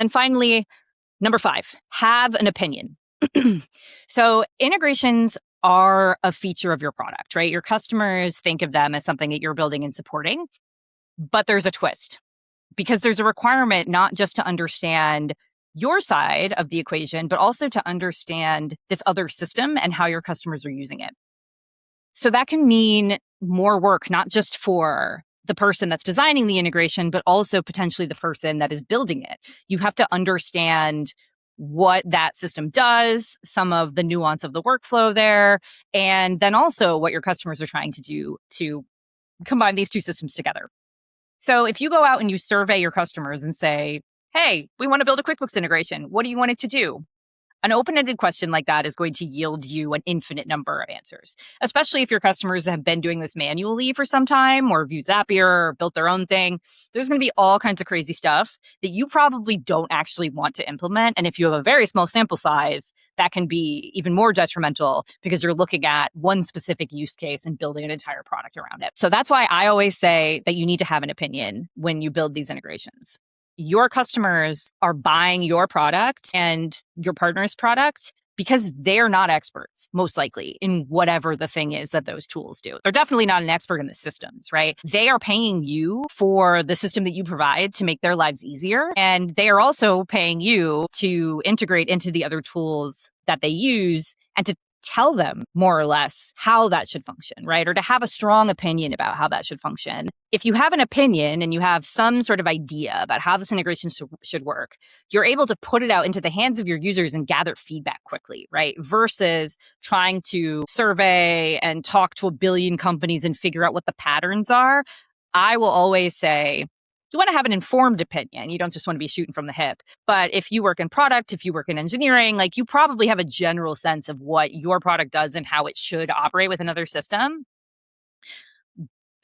And finally, number 5, have an opinion. So integrations are a feature of your product, right? Your customers think of them as something that you're building and supporting, but there's a twist because there's a requirement not just to understand your side of the equation, but also to understand this other system and how your customers are using it. So that can mean more work, not just for the person that's designing the integration, but also potentially the person that is building it. You have to understand what that system does, some of the nuance of the workflow there, and then also what your customers are trying to do to combine these two systems together. So if you go out and you survey your customers and say, hey, we want to build a QuickBooks integration, what do you want it to do? An open-ended question like that is going to yield you an infinite number of answers, especially if your customers have been doing this manually for some time or have used Zapier or built their own thing. There's going to be all kinds of crazy stuff that you probably don't actually want to implement. And if you have a very small sample size, that can be even more detrimental because you're looking at one specific use case and building an entire product around it. So that's why I always say that you need to have an opinion when you build these integrations. Your customers are buying your product and your partner's product because they're not experts, most likely, in whatever the thing is that those tools do. They're definitely not an expert in the systems, right? They are paying you for the system that you provide to make their lives easier. And they are also paying you to integrate into the other tools that they use and to tell them more or less how that should function, right? Or to have a strong opinion about how that should function. If you have an opinion and you have some sort of idea about how this integration should work, you're able to put it out into the hands of your users and gather feedback quickly, right? Versus trying to survey and talk to a billion companies and figure out what the patterns are. I will always say, you want to have an informed opinion. You don't just want to be shooting from the hip. But if you work in product, if you work in engineering, like you probably have a general sense of what your product does and how it should operate with another system.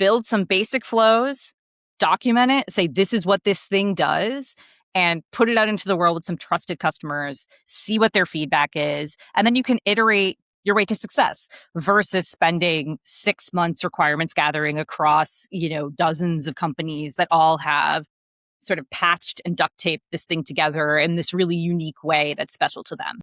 Build some basic flows, document it, say this is what this thing does, and put it out into the world with some trusted customers, see what their feedback is, and then you can iterate your way to success versus spending 6 months requirements gathering across, dozens of companies that all have sort of patched and duct taped this thing together in this really unique way that's special to them.